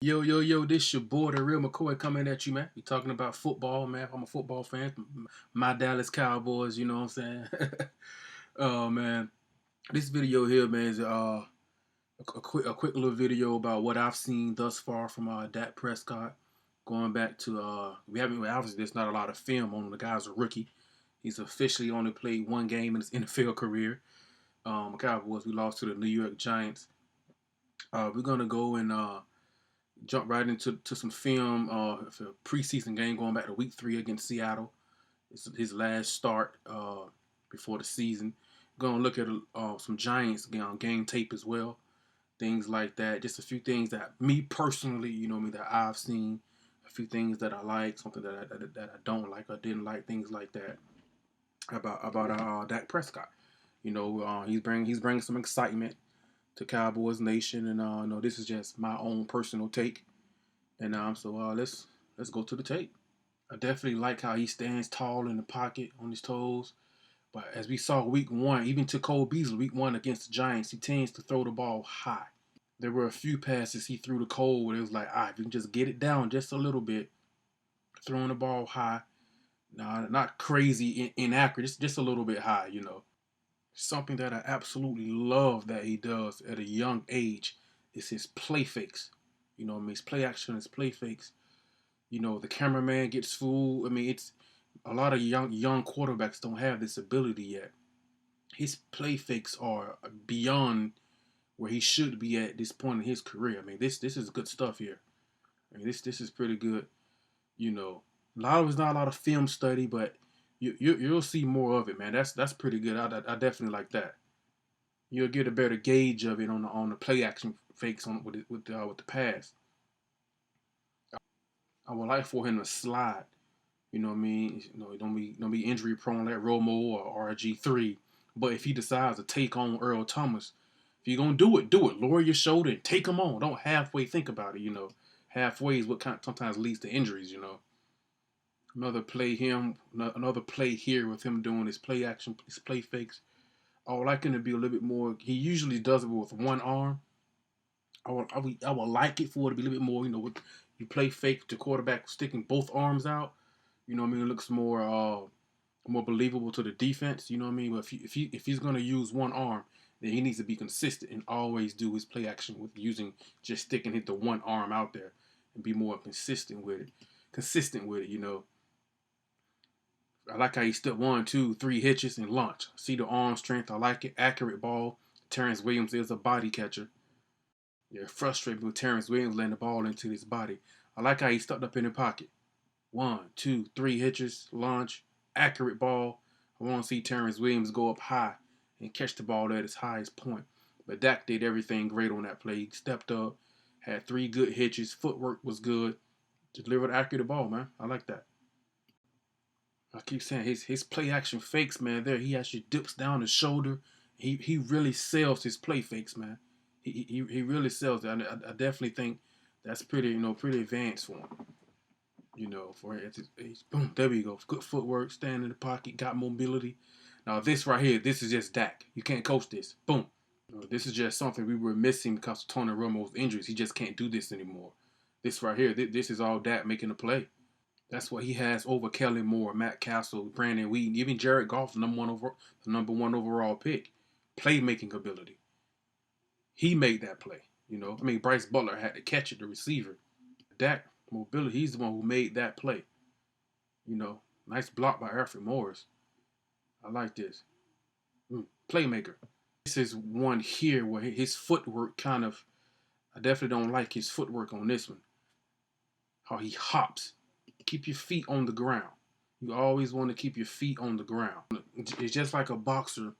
Yo, yo, yo, this your boy, the real McCoy, coming at you, man. We talking about football, man. I'm a football fan. My Dallas Cowboys, you know what I'm saying? Oh, man. This video here, man, is a quick little video about what I've seen thus far from Dak Prescott. Going back to, obviously, there's not a lot of film on him. The guy's a rookie. He's officially only played one game in his NFL career. Cowboys, we lost to the New York Giants. We're going to go and jump right into some film for a preseason game going back to week 3 against Seattle. It's his last start before the season. Going to look at some Giants game tape as well. Things like that. Just a few things that me personally, that I've seen. A few things that I like, something that I don't like or didn't like, things like that about Dak Prescott. He's bringing some excitement to Cowboys Nation, and this is just my own personal take. And let's go to the tape. I definitely like how he stands tall in the pocket on his toes. But as we saw week 1, even to Cole Beasley, week 1 against the Giants, he tends to throw the ball high. There were a few passes he threw to Cole where it was like, if you can just get it down just a little bit, throwing the ball high. No, not crazy inaccurate, just a little bit high, Something that I absolutely love that he does at a young age is his play fakes. His play action, his play fakes. The cameraman gets fooled. It's a lot of young quarterbacks don't have this ability yet. His play fakes are beyond where he should be at this point in his career. This is good stuff here. This is pretty good. It's not a lot of film study, but you'll see more of it, man. That's pretty good. I definitely like that. You'll get a better gauge of it on the play action fakes with the pass. I would like for him to slide. You know what I mean? Don't be injury prone like Romo or RG3. But if he decides to take on Earl Thomas, if you're gonna do it, do it. Lower your shoulder and take him on. Don't halfway think about it. Halfway is what sometimes leads to injuries. Another play here with him doing his play action, his play fakes. I would like him to be a little bit more. He usually does it with one arm. I would like it for it to be a little bit more. You play fake to quarterback sticking both arms out. It looks more believable to the defense. But if he's gonna use one arm, then he needs to be consistent and always do his play action with using just sticking the one arm out there and be more consistent with it. I like how he step 1, 2, 3 hitches and launch. See the arm strength. I like it. Accurate ball. Terrence Williams is a body catcher. You're frustrated with Terrence Williams letting the ball into his body. I like how he stepped up in the pocket. 1, 2, 3 hitches, launch, accurate ball. I want to see Terrence Williams go up high and catch the ball at its highest point. But Dak did everything great on that play. He stepped up, had 3 good hitches, footwork was good, delivered accurate ball, man. I like that. I keep saying his play action fakes, man. There he actually dips down his shoulder. He really sells his play fakes, man. He really sells it. I definitely think that's pretty advanced for him. For it, boom, there we go. Good footwork, stand in the pocket, got mobility. Now this right here, this is just Dak. You can't coach this. Boom. This is just something we were missing because of Tony Romo's injuries. He just can't do this anymore. This right here, this is all Dak making a play. That's what he has over Kellen Moore, Matt Castle, Brandon Wheaton, even Jared Goff, the number one overall pick. Playmaking ability. He made that play. Bryce Butler had to catch it, the receiver. Dak mobility, he's the one who made that play. Nice block by Alfred Morris. I like this. Playmaker. This is one here where his footwork I definitely don't like his footwork on this one. How he hops. Keep your feet on the ground. You always want to keep your feet on the ground. It's just like a boxer.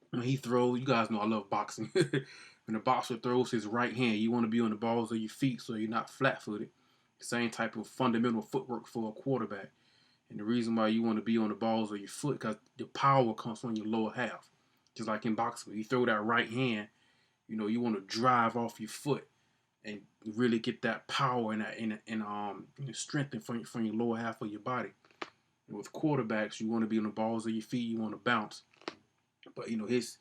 When he throws, you guys know I love boxing. When a boxer throws his right hand, you want to be on the balls of your feet so you're not flat-footed. Same type of fundamental footwork for a quarterback. And the reason why you want to be on the balls of your foot, because the power comes from your lower half. Just like in boxing, when you throw that right hand, you want to drive off your foot and really get that power and strength from your lower half of your body. And with quarterbacks, you want to be on the balls of your feet, you want to bounce. But he's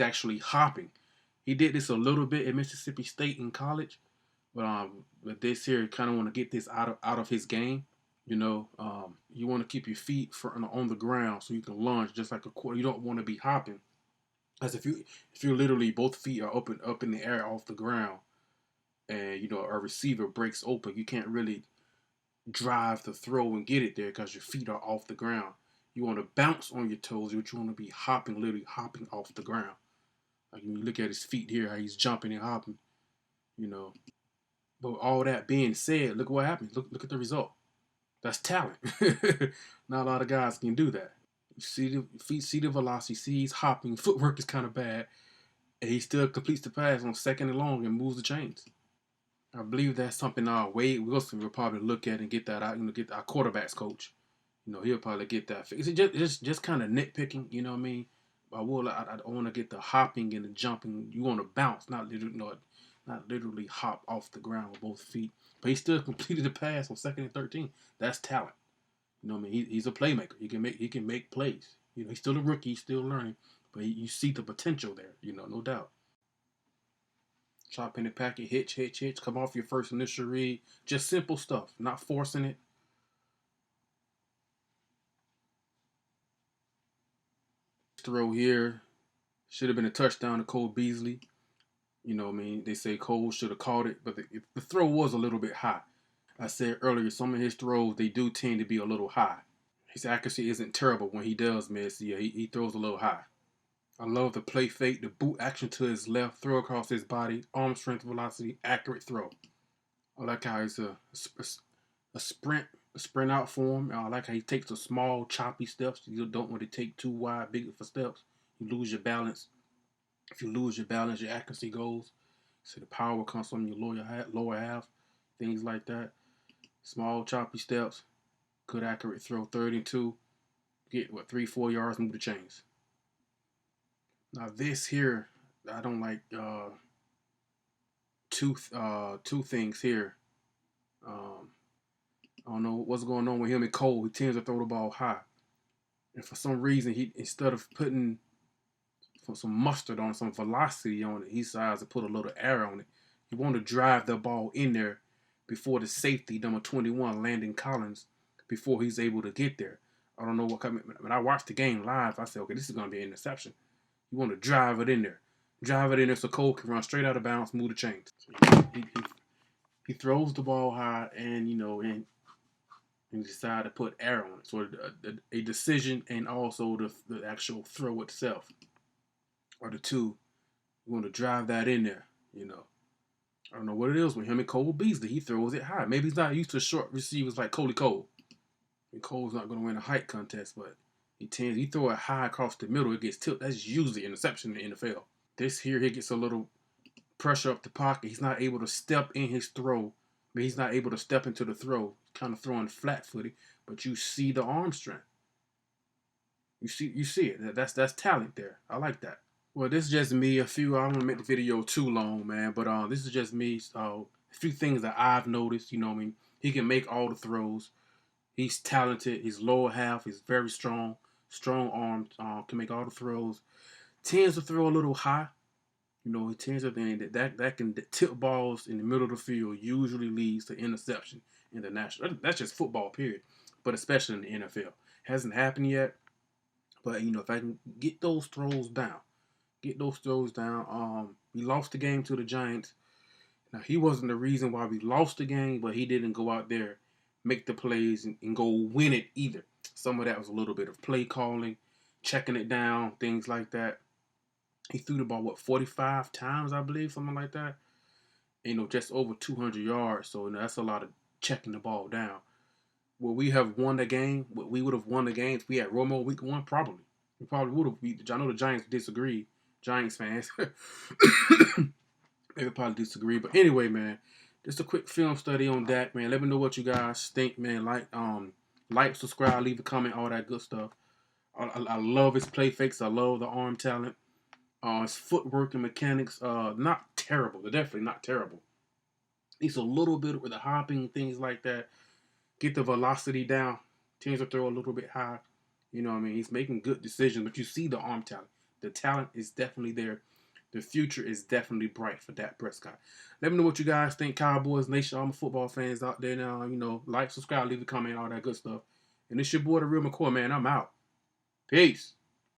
actually hopping. He did this a little bit at Mississippi State in college, But this here, kind of want to get this out of his game. You want to keep your feet on the ground so you can lunge just like a quarter. You don't want to be hopping, as if you're literally both feet are up in the air off the ground, and a receiver breaks open, you can't really drive the throw and get it there because your feet are off the ground. You want to bounce on your toes, but you want to be hopping, literally hopping off the ground. Like when you look at his feet here, how he's jumping and hopping, you know. But all that being said, look what happens. Look at the result. That's talent. Not a lot of guys can do that. You see the feet, see the velocity, see he's hopping. Footwork is kind of bad, and he still completes the pass on second and long and moves the chains. I believe that's something Wade Wilson will probably look at and get that out. Get our quarterbacks coach. He'll probably get that fixed. It's just kind of nitpicking. You know what I mean? I want to get the hopping and the jumping. You want to bounce, not literally hop off the ground with both feet. But he still completed the pass on second and 13. That's talent. You know what I mean? He's a playmaker. He can make plays. He's still a rookie. He's still learning. But you see the potential there. No doubt. Chop in the packet, hitch, come off your first initial read. Just simple stuff, not forcing it. Throw here should have been a touchdown to Cole Beasley. I mean, they say Cole should have caught it, but the throw was a little bit high. I said earlier, some of his throws, they do tend to be a little high. His accuracy isn't terrible when he does miss. Yeah, he throws a little high. I love the play fake, the boot action to his left, throw across his body, arm strength, velocity, accurate throw. I like how it's a sprint out for him. I like how he takes the small, choppy steps. You don't want to take too wide, big for steps. You lose your balance. If you lose your balance, your accuracy goes. So the power comes from your lower half, things like that. Small, choppy steps, good accurate throw, 32. Get 3-4 yards, move the chains. Now this here, I don't like two things here. I don't know what's going on with him and Cole. He tends to throw the ball high. And for some reason, he instead of putting some mustard on, some velocity on it, he decides to put a little air on it. You want to drive the ball in there before the safety, number 21, Landon Collins, before he's able to get there. I don't know what kind of, when I watched the game live, I said, okay, this is going to be an interception. You want to drive it in there. Drive it in there so Cole can run straight out of bounds, move the chains. He throws the ball high and decide to put air on it. So a decision and also the actual throw itself are the two. You want to drive that in there, I don't know what it is with him and Cole Beasley. He throws it high. Maybe he's not used to short receivers like Coley Cole. And Cole's not going to win a height contest, but he throw it high across the middle, it gets tilted. That's usually interception in the NFL. This here, he gets a little pressure up the pocket. He's not able to step in his throw. But he's not able to step into the throw. Kind of throwing flat-footed, but you see the arm strength. You see it. That's talent there. I like that. Well, this is just me. I don't want to make the video too long, man. But this is just me. A few things that I've noticed. I mean, he can make all the throws. He's talented. His lower half is very strong. Strong arm. Can make all the throws. Tends to throw a little high. He tends to think that can tip balls in the middle of the field usually leads to interception in the national. That's just football, period. But especially in the NFL. Hasn't happened yet. But, if I can get those throws down. We lost the game to the Giants. Now, he wasn't the reason why we lost the game, but he didn't go out there, make the plays, and go win it either. Some of that was a little bit of play calling, checking it down, things like that. He threw the ball, 45 times, I believe, something like that. Just over 200 yards. So, that's a lot of checking the ball down. Will we have won the game? We would have won the game if we had Romo week 1? Probably. We probably would have. I know the Giants disagree. Giants fans. They would probably disagree. But anyway, man, just a quick film study on Dak, man. Let me know what you guys think, man. Like, subscribe, leave a comment, all that good stuff. I love his play fakes. I love the arm talent. His footwork and mechanics, not terrible. They're definitely not terrible. He's a little bit with the hopping, things like that. Get the velocity down. Tends to throw a little bit high. He's making good decisions, but you see the arm talent. The talent is definitely there. The future is definitely bright for Dak Prescott. Let me know what you guys think, Cowboys Nation, all my football fans out there now. Like, subscribe, leave a comment, all that good stuff. And it's your boy, The Real McCoy, man. I'm out. Peace.